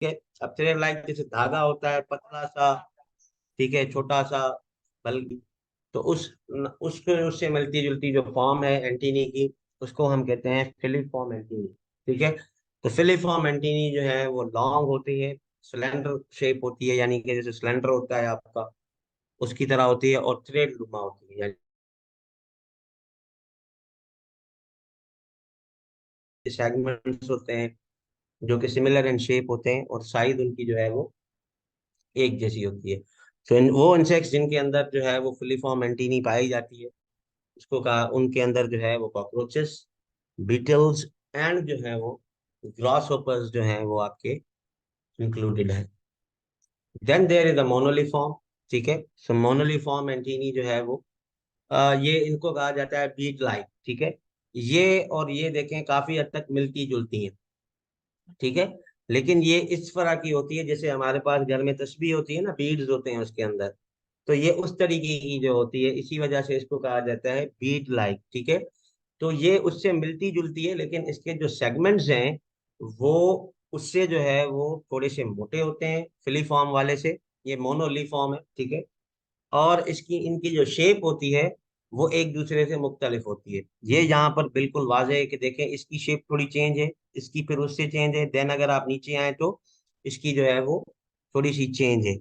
है। अब thread like जैसे धागा होता है पतला सा, ठीक है, छोटा सा, बल्कि, तो उसको उससे मिलती जुलती जो फॉर्म है एंटीनी की, उसको हम कहते हैं फिलिफॉर्म एंटीनी। ठीक है। तो फिलिफॉर्म एंटीनी जो है वो लॉन्ग होती है, सिलेंडर शेप होती है, यानी कि जैसे सिलेंडर होता है आपका, उसकी तरह होती है, और थ्रेड नुमा होती है, यानी सेगमेंट्स होते हैं जो कि सिमिलर इन शेप होते हैं, और साइज उनकी जो है वो एक जैसी होती है। तो वो इंसेक्ट्स जिनके अंदर जो है वो फिलिफॉर्म एंटीनी पाई जाती है, उसको कहा, उनके अंदर जो है वो कॉकरोचेस, बीटल्स, एंड जो है वो ग्रास होपर्स जो है वो आपके इंक्लूडेड है। देन देयर इज अ मोनोलिफॉर्म। ठीक है। सो मोनोलिफॉर्म एंटीनी जो है वो ये इनको कहा जाता है बीट लाइक। ठीक है। ये और ये देखें काफी हद तक मिलती जुलती हैं। ठीक है। लेकिन ये इस तरह की होती है जैसे हमारे पास घर में तस्बीह होती है ना, बीड्स होते हैं उसके अंदर, तो ये उस तरीके की जो होती है, इसी वजह से इसको कहा जाता है बीट लाइक। ठीक है। तो ये उससे मिलती जुलती है, लेकिन इसके जो सेगमेंट्स हैं वो उससे जो है वो थोड़े से मोटे होते हैं फिलीफॉर्म वाले से। ये मोनोलीफॉर्म है। ठीक है। और इसकी इनकी जो शेप होती है वो एक दूसरे से मुख्तलिफ होती है। ये यहाँ पर बिल्कुल वाजह है कि देखें, इसकी शेप थोड़ी चेंज है, इसकी फिर उससे चेंज है, देन अगर आप नीचे आए तो इसकी जो है वो थोड़ी सी चेंज है।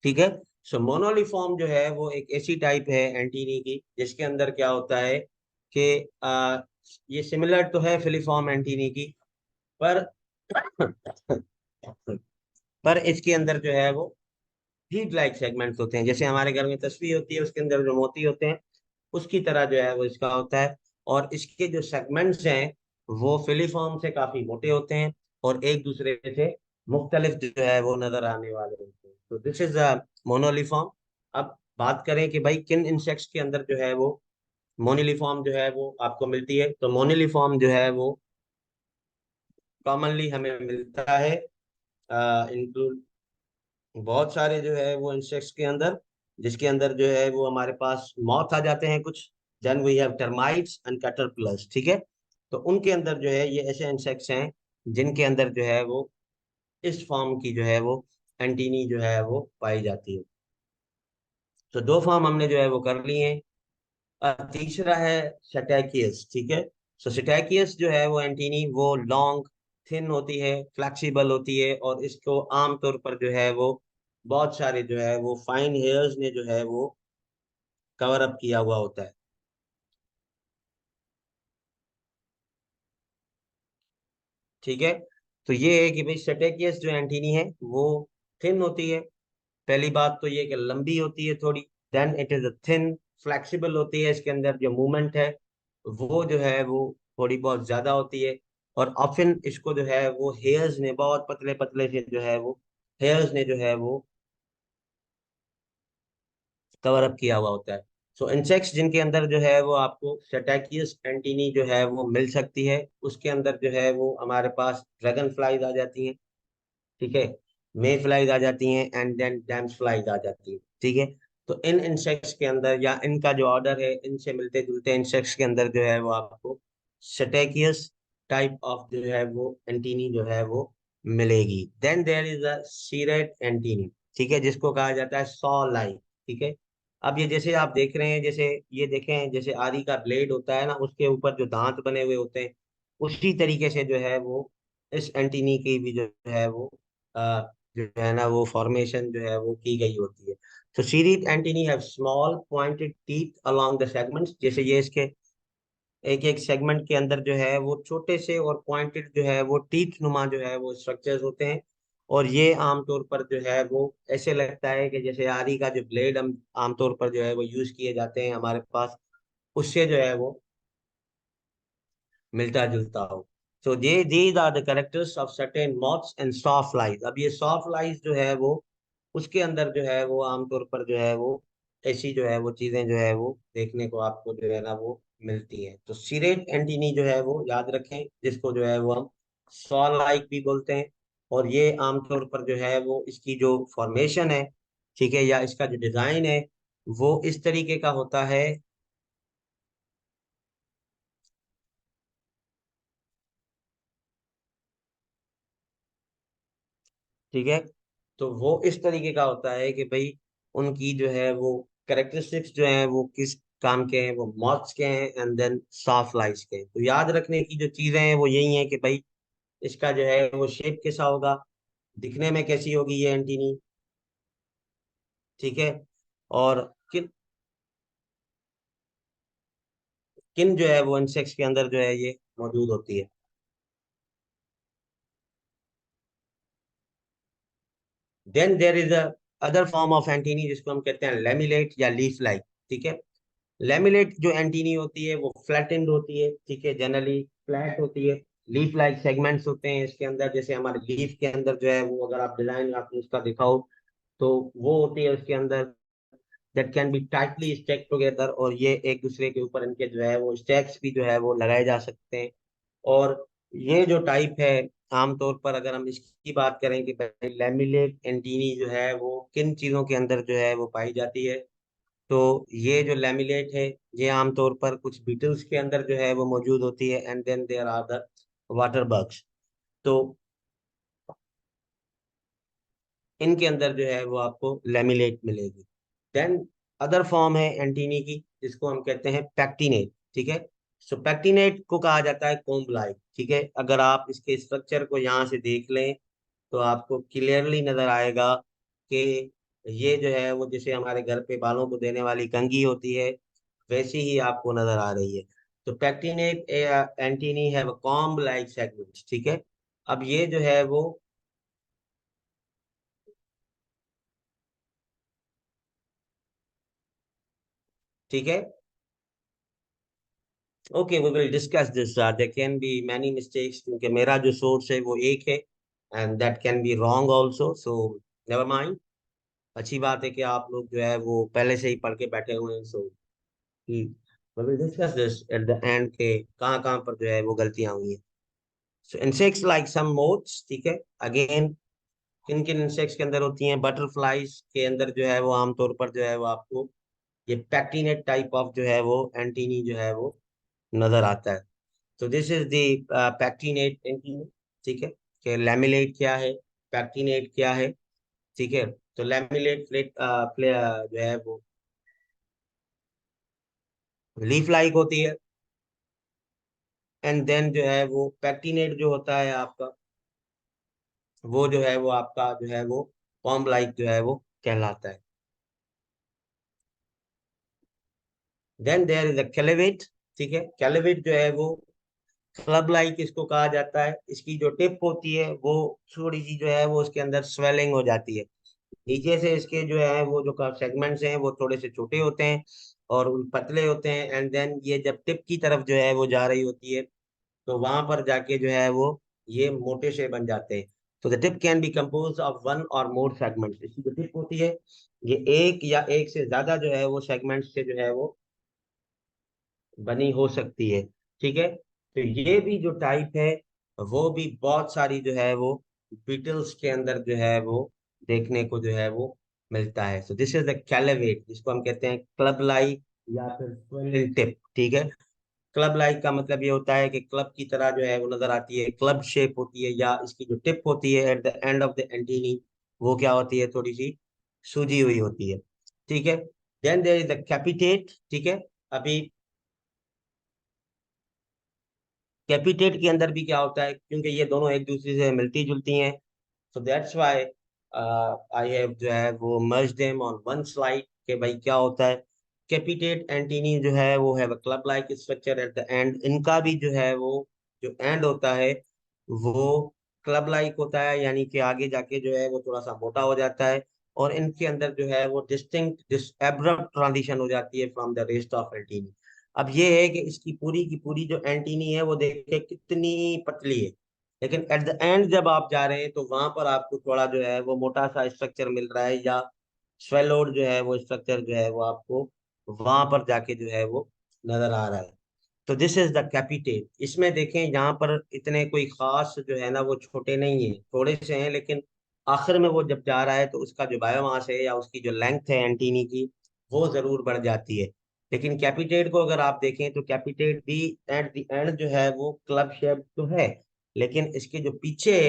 ठीक है। सो मोनोलिफॉर्म जो है वो एक ऐसी टाइप है एंटीनी की जिसके अंदर क्या होता है कि ये सिमिलर तो है फिलिफॉर्म एंटीनी की, पर पर इसके अंदर जो है वो हीट लाइक सेगमेंट्स होते हैं, जैसे हमारे घर में तस्वीर होती है उसके अंदर जो मोती होते हैं, उसकी तरह जो है वो इसका होता है। और इसके जो सेगमेंट्स हैं वो फिलीफॉर्म से काफी मोटे होते हैं, और एक दूसरे से मुख्तलिफ जो है वो नजर आने वाले होते हैं। तो दिस इज अ मोनोलिफॉर्म। अब बात करें कि भाई किन इंसेक्ट्स के अंदर जो है वो मोनिलिफॉर्म जो है वो आपको मिलती है, तो मोनिलिफॉर्म जो है वो कॉमनली हमें मिलता है इंक्लूड बहुत सारे जो है वो इंसेक्ट्स के अंदर, जिसके अंदर जो है वो हमारे पास मॉथ आ जाते हैं कुछ, then we have termites and caterpillars. ठीक है। तो उनके अंदर जो है ये ऐसे इंसेक्ट्स हैं जिनके अंदर जो है वो इस फॉर्म की जो है वो एंटीनी जो है वो पाई जाती है। तो दो फॉर्म हमने जो है वो कर लिए हैं। तीसरा है सेटेकियस। ठीक है। सो सेटेकियस जो है वो एंटीनी वो लॉन्ग थिन होती है, फ्लेक्सिबल होती है, और इसको आमतौर पर जो है वो बहुत सारे जो है वो फाइन हेयर्स ने जो है वो कवर अप किया हुआ होता है। ठीक है। तो ये है कि भाई सेटेकियस जो एंटीनी है वो थिन होती है। पहली बात तो ये कि लंबी होती है थोड़ी, then it is a thin, flexible होती है, इसके अंदर जो मूवमेंट है वो जो है वो थोड़ी बहुत ज्यादा होती है। और ऑफन इसको जो है वो हेयर्स ने बहुत पतले पतले से जो है वो हेयर्स ने जो है वो कवर अप किया हुआ होता है। सो इंसेक्ट्स जिनके अंदर जो है वो आपको सेटेकियस एंटीनी जो है वो मिल सकती है, उसके अंदर जो है वो हमारे पास ड्रैगन फ्लाइज आ जाती हैं। ठीक है। मे फ्लाइज आ जाती हैं, एंड देन डैम्स फ्लाइज आ जाती हैं। ठीक है। तो इन इंसेक्ट्स के अंदर या इनका जो ऑर्डर है, इनसे मिलते जुलते इंसेक्ट्स के अंदर जो है वो आपको सेटेकियस टाइप ऑफ जो है वो एंटीनी जो है वो मिलेगी। Then there is a serrate antennae. ठीक है। जिसको कहा जाता है सॉ लाइक। ठीक है। अब ये जैसे आप देख रहे हैं, जैसे ये देखें, जैसे आरी का ब्लेड होता है ना, उसके ऊपर जो दांत बने हुए होते हैं, उसी तरीके से जो है वो इस एंटीनी की भी जो है वो जो है ना वो फॉर्मेशन जो है वो की गई होती है। तो serrate antennae have small pointed teeth along the segments, जैसे ये इसके एक एक सेगमेंट के अंदर जो है वो छोटे से और पॉइंटेड जो है वो टीथ नुमा जो है वो स्ट्रक्चर्स होते हैं। और ये आमतौर पर जो है वो ऐसे लगता है कि जैसे आरी का जो ब्लेड हम आमतौर पर जो है वो यूज किए जाते हैं हमारे पास, उससे जो है वो मिलता जुलता हो। सो ये these are the characters of certain moths and sawflies. अब ये सॉ फ्लाइज जो है वो उसके अंदर जो है वो आमतौर पर जो है वो ऐसी जो है वो चीजें जो है वो देखने को आपको जो है ना वो मिलती हैं। तो सीरेट एंटीनी जो है वो याद रखें, जिसको जो है वो हम सॉ लाइक भी बोलते हैं। और ये आमतौर पर जो है वो इसकी जो फॉर्मेशन है, ठीक है, या इसका जो डिजाइन है वो इस तरीके का होता है। ठीक है। तो वो इस तरीके का होता है कि भाई उनकी जो है वो करेक्टरिस्टिक्स जो है वो किस काम के हैं, वो मॉथ्स के हैं एंड देन सॉफ्ट लाइट्स के हैं। तो याद रखने की जो चीजें हैं वो यही है कि भाई इसका जो है वो शेप कैसा होगा, दिखने में कैसी होगी ये एंटीनी। ठीक है। और किन किन जो है वो इंसेक्ट्स के अंदर जो है ये मौजूद होती है। Then there is a other form of antennae जिसको हम कहते हैं लेमिलेट या लीफ लाइक। ठीक है। लेमिनेट जो एंटीनी होती है वो फ्लैटेंड होती है। ठीक है, जनरली फ्लैट होती है। लीफ लाइक सेगमेंट्स होते हैं इसके अंदर, जैसे हमारे लीफ के अंदर जो है वो अगर आप डिजाइन आपने उसका देखा हो तो वो होती है उसके अंदर, that can be tightly stack together. और ये एक दूसरे के ऊपर इनके जो है वो स्टैक्स भी जो है वो लगाए जा सकते हैं। और ये जो टाइप है, आमतौर पर अगर हम इसकी बात करें कि लेमिनेट एंटीनी जो है वो किन चीजों के अंदर जो है वो पाई जाती है, तो ये जो लैमिलेट है ये आमतौर पर कुछ बीटल्स के अंदर जो है वो मौजूद होती है and then there are the water bugs. तो इनके अंदर जो है वो आपको लैमिलेट मिलेगी। देन अदर फॉर्म है एंटीनी की जिसको हम कहते हैं पैक्टिनेट। ठीक है। सो पैक्टिनेट को कहा जाता है कोम्ब लाइक। ठीक है, अगर आप इसके स्ट्रक्चर को यहाँ से देख लें तो आपको क्लियरली नजर आएगा कि ये जो है वो जैसे हमारे घर पे बालों को देने वाली कंघी होती है वैसी ही आपको नजर आ रही है। तो पैक्टिनेट एंटीनी है वो कॉम्ब लाइक सेगमेंट्स। ठीक है। अब ये जो है वो, ठीक है, okay we will discuss this. There can be many mistakes क्योंकि मेरा जो सोर्स है वो एक है and that can be wrong also, so never mind. अच्छी बात है कि आप लोग जो है वो पहले से ही पढ़ के बैठे हुए हैं। So we will discuss this at the end के कहाँ कहाँ पर जो है वो गलतियां हुई हैं। सो इंसेक्ट्स लाइक सम मोथ्स। ठीक है, अगेन किन किन इंसेक्ट्स के अंदर होती हैं, बटरफ्लाइज के अंदर जो है वो आमतौर पर जो है वो आपको ये पैक्टिनेट टाइप ऑफ जो है वो एंटीनी जो है वो नजर आता है। तो this is the pectinate antennae. ठीक है, कि लैमिलेट क्या है, पैक्टिनेट क्या है। ठीक है। तो लैमिलेट प्लेट जो है वो लीफ लाइक होती है एंड देन जो है वो पैक्टिनेट जो होता है आपका, वो जो है वो आपका जो है वो कॉम्ब लाइक जो है वो कहलाता है। Then there is a caveat. ठीक है, कैलिवेट जो है वो क्लब लाइक इसको कहा जाता है। इसकी जो टिप होती है वो थोड़ी सी जो है वो उसके अंदर स्वेलिंग हो जाती है। नीचे से इसके जो है वो जो सेगमेंट्स हैं वो थोड़े से छोटे होते हैं और उन पतले होते हैं एंड देन ये जब टिप की तरफ जो है वो जा रही होती है तो वहां पर जाके जो है वो ये मोटे से बन जाते हैं। तो the tip can be compose of one और मोर सेगमेंट्स। इसकी जो टिप होती है ये एक या एक से ज्यादा जो है वो सेगमेंट से जो है वो बनी हो सकती है। ठीक है। तो ये भी जो टाइप है वो भी बहुत सारी जो है वो बीटल्स के अंदर जो है वो देखने को जो है वो मिलता है। सो दिस इज द कैलेवेट जिसको हम कहते हैं क्लब लाइक या फिर स्वेलिंग टिप। ठीक है। क्लब लाइक का मतलब ये होता है कि क्लब की तरह जो है वो नजर आती है, क्लब शेप होती है, या इसकी जो टिप होती है eight the end of the antennae वो क्या होती है, थोड़ी सी सूजी हुई होती है। ठीक है। Then there is the capitate. ठीक है। अभी कैपिटेट के अंदर भी क्या होता है, क्योंकि ये दोनों एक दूसरे से मिलती जुलती हैं, so that's why I have जो है वो मर्ज देम ऑन वन स्लाइड के भाई क्या होता है। कैपिटेट एंटीनी जो है वो है club like structure eight the and. इनका भी जो है वो जो एंड होता है वो क्लब लाइक होता है, यानी कि आगे जाके जो है वो थोड़ा सा मोटा हो जाता है और इनके अंदर जो है वो डिस्टिंक्ट एब्रप्ट ट्रांजिशन हो जाती है from the rest of antennae. अब ये है कि इसकी पूरी की पूरी जो एंटीनी है वो देखे कितनी पतली है, लेकिन एट द एंड जब आप जा रहे हैं तो वहां पर आपको थोड़ा जो है वो मोटा सा स्ट्रक्चर मिल रहा है, या स्वेलोड जो है वो स्ट्रक्चर जो है वो आपको वहां पर जाके जो है वो नजर आ रहा है। तो दिस इज द कैपिटेट। इसमें देखें यहाँ पर इतने कोई खास जो है ना वो छोटे नहीं है, थोड़े से हैं, लेकिन आखिर में वो जब जा रहा है तो उसका जो बायोमास है या उसकी जो लेंथ है एंटीनी की वो जरूर बढ़ जाती है। लेकिन कैपिटेट को अगर आप देखें तो कैपिटेट भी एट द एंड जो है वो क्लब शेप तो है, लेकिन इसके जो पीछे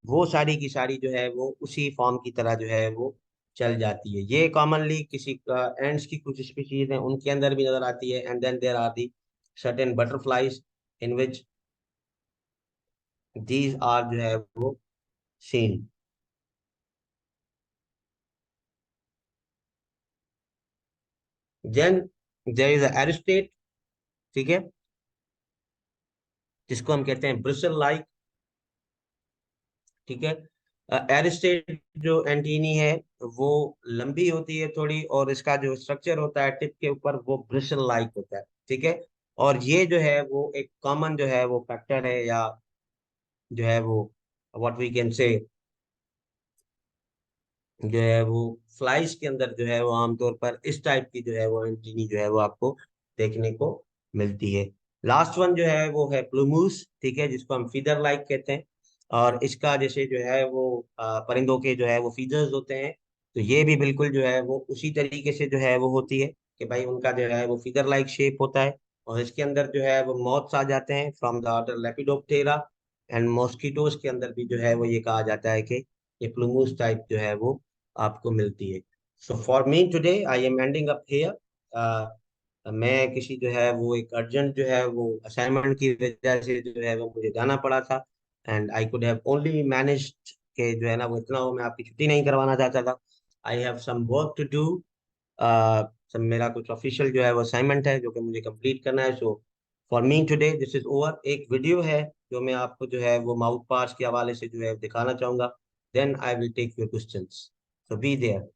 वो सारी की सारी जो है वो उसी फॉर्म की तरह जो है वो चल जाती है। ये कॉमनली किसी एंड्स की कुछ स्पीशीज हैं उनके अंदर भी नजर आती है। And then there are the certain butterflies in which these are जो है वो seen. Then there is aristate, ठीक है, जिसको हम कहते हैं ब्रिसल लाइक, ठीक है। एरिस्टेट जो एंटीनी है वो लंबी होती है थोड़ी, और इसका जो स्ट्रक्चर होता है टिप के ऊपर वो ब्रिसल लाइक होता है, ठीक है। और ये जो है वो एक कॉमन जो है वो फैक्टर है, या जो है वो व्हाट वी कैन से जो है वो फ्लाइज के अंदर जो है वो आमतौर पर इस टाइप की जो है वो एंटीनी जो है वो आपको देखने को मिलती है। लास्ट वन जो है वो है प्लूमूस, ठीक है, जिसको हम फीदर लाइक कहते हैं। और इसका जैसे जो है वो परिंदों के जो है वो फीदर्स होते हैं, तो ये भी बिल्कुल जो है वो उसी तरीके से जो है वो होती है कि भाई उनका जो है वो फीदर लाइक शेप होता है। और इसके अंदर जो है वो मॉथ्स आ जाते हैं from the order lepidoptera. And mosquitoes के अंदर भी जो है वो ये कहा जाता है कि ये प्लूमूस टाइप जो है वो आपको मिलती है। So for me today I am ending up here. मैं किसी जो है वो एक अर्जेंट जो है वो असाइनमेंट की वजह से जो है वो मुझे जाना पड़ा था। And I could have only managed के जो है ना वो इतना हो, मैं आपकी छुट्टी नहीं करवाना चाहता था। I have some work to do. सब मेरा कुछ ऑफिशियल जो है वो असाइनमेंट है जो कि मुझे कंप्लीट करना है। So for me today this is over. एक वीडियो है जो मैं आपको जो है वो माउथ पार्ट्स के हवाले से जो है दिखाना चाहूंगा। Then I will take your questions, so be there.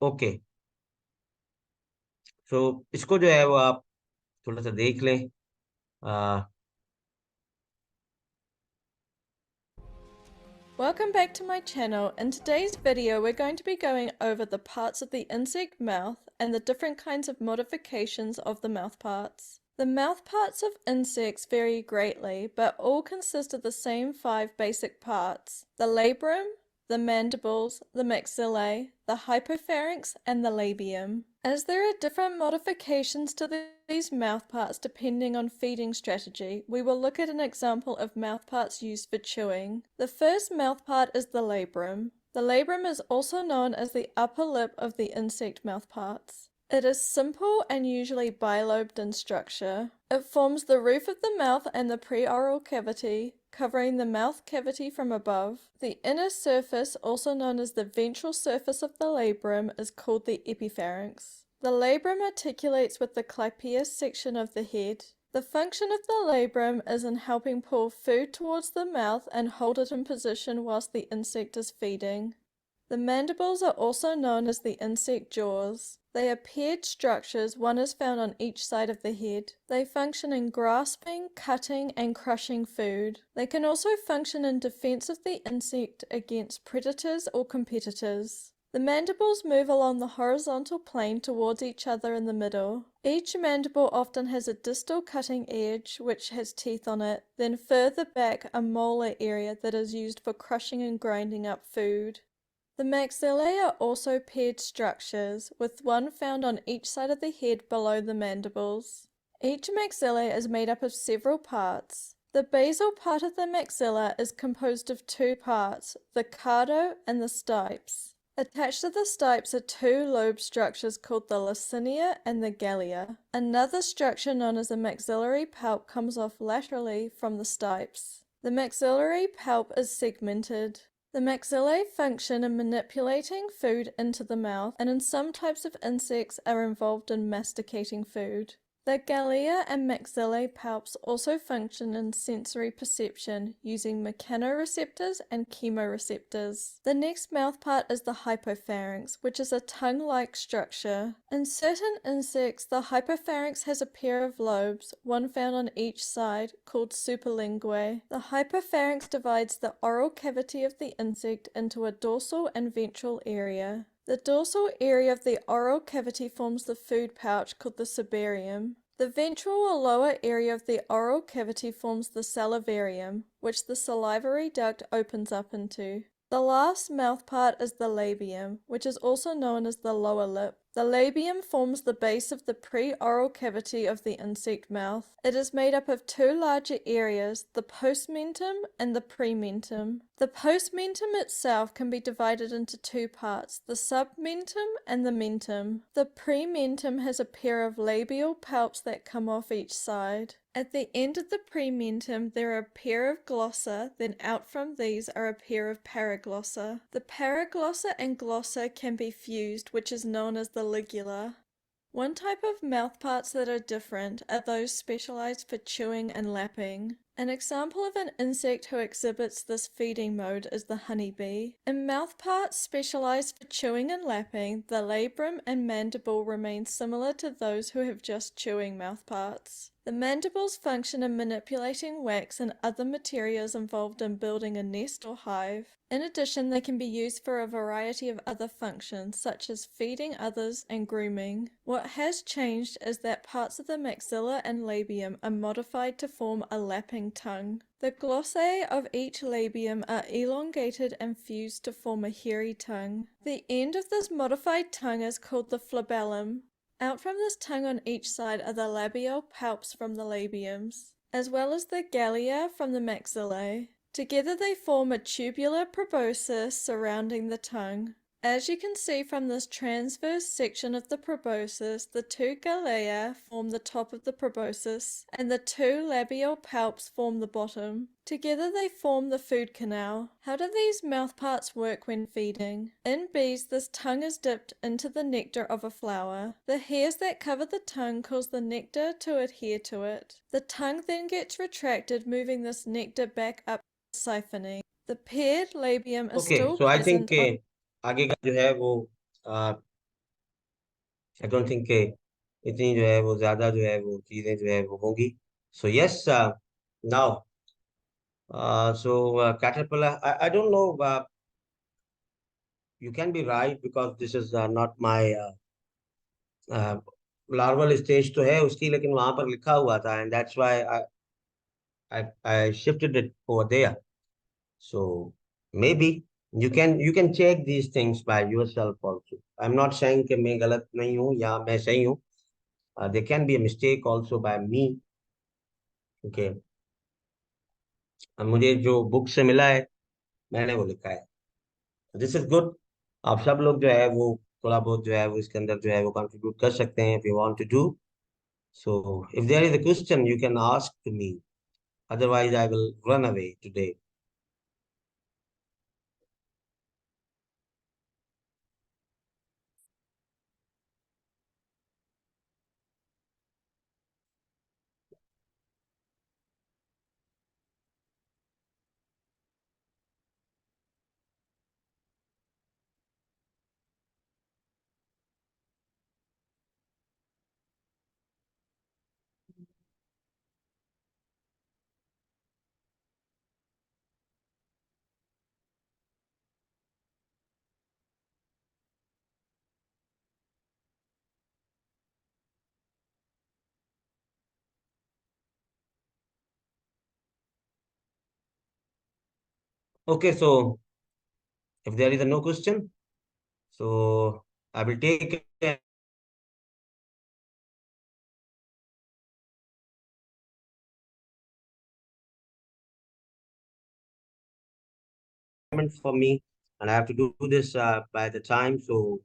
Okay, so इसको जो है वो आप थोड़ा सा देख लें। आ, Welcome back to my channel. In today's video we're going to be going over the parts of the insect mouth and the different kinds of modifications of the mouth parts. The mouth parts of insects vary greatly, but all consist of the same 5 basic parts: the labrum, the mandibles, the maxillae, the hypopharynx, and the labium. As there are different modifications to these mouth parts depending on feeding strategy, we will look at an example of mouth parts used for chewing. The first mouth part is the labrum. The labrum is also known as the upper lip of the insect mouth parts. It is simple and usually bilobed in structure. It forms the roof of the mouth and the preoral cavity, covering the mouth cavity from above. The inner surface, also known as the ventral surface of the labrum, is called the epipharynx. The labrum articulates with the clypeus section of the head. The function of the labrum is in helping pull food towards the mouth and hold it in position whilst the insect is feeding. The mandibles are also known as the insect jaws. They are paired structures, one is found on each side of the head. They function in grasping, cutting, and crushing food. They can also function in defense of the insect against predators or competitors. The mandibles move along the horizontal plane towards each other in the middle. Each mandible often has a distal cutting edge which has teeth on it, then further back a molar area that is used for crushing and grinding up food. The maxillae are also paired structures, with one found on each side of the head below the mandibles. Each maxilla is made up of several parts. The basal part of the maxilla is composed of 2 parts, the cardo and the stipes. Attached to the stipes are 2 lobe structures called the lacinia and the gallia. Another structure known as the maxillary pulp comes off laterally from the stipes. The maxillary pulp is segmented. The maxillae function in manipulating food into the mouth, and in some types of insects are involved in masticating food. The galea and maxillae palps also function in sensory perception using mechanoreceptors and chemoreceptors. The next mouthpart is the hypopharynx, which is a tongue-like structure. In certain insects, the hypopharynx has a pair of lobes, one found on each side, called superlinguae. The hypopharynx divides the oral cavity of the insect into a dorsal and ventral area. The dorsal area of the oral cavity forms the food pouch called the cibarium. The ventral or lower area of the oral cavity forms the salivarium, which the salivary duct opens up into. The last mouthpart is the labium, which is also known as the lower lip. The labium forms the base of the pre-oral cavity of the insect mouth. It is made up of two larger areas, the postmentum and the prementum. The postmentum itself can be divided into two parts, the submentum and the mentum. The prementum has a pair of labial palps that come off each side. At the end of the prementum, there are a pair of glossa, then out from these are a pair of paraglossa. The paraglossa and glossa can be fused, which is known as the ligula. One type of mouthparts that are different are those specialized for chewing and lapping. An example of an insect who exhibits this feeding mode is the honeybee. In mouthparts specialized for chewing and lapping, the labrum and mandible remain similar to those who have just chewing mouthparts. The mandibles function in manipulating wax and other materials involved in building a nest or hive. In addition, they can be used for a variety of other functions, such as feeding others and grooming. What has changed is that parts of the maxilla and labium are modified to form a lapping tongue. The glossae of each labium are elongated and fused to form a hairy tongue. The end of this modified tongue is called the flabellum. Out from this tongue on each side are the labial palps from the labiums, as well as the galea from the maxillae. Together they form a tubular proboscis surrounding the tongue. As you can see from this transverse section of the proboscis, the two galea form the top of the proboscis, and the two labial palps form the bottom. Together they form the food canal. How do these mouthparts work when feeding? In bees, this tongue is dipped into the nectar of a flower. The hairs that cover the tongue cause the nectar to adhere to it. The tongue then gets retracted, moving this nectar back up siphoning. The paired labium is Okay, still so I think present on आगे का जो है वो I don't think इतनी जो है वो ज्यादा जो है वो चीजें जो है वो होंगी. So yes, now caterpillar. I don't know. You can be right because this is not my larval stage तो है उसकी, लेकिन वहां पर लिखा हुआ था, and that's why I shifted it over there. So maybe you can check these things by yourself also. I'm not saying कि मैं गलत नहीं हूँ या मैं सही हूँ. There can be a mistake also by me. Okay. मुझे जो बुक से मिला है मैंने वो लिखा है. This is good. आप सब लोग जो है वो थोड़ा बहुत जो है वो इसके अंदर जो है वो कंट्रीब्यूट कर सकते हैं if you want to do. So if there is a question you can ask to me. Otherwise I will run away today. Okay, so if there is a no question, so I will take for me, and I have to do this by the time. So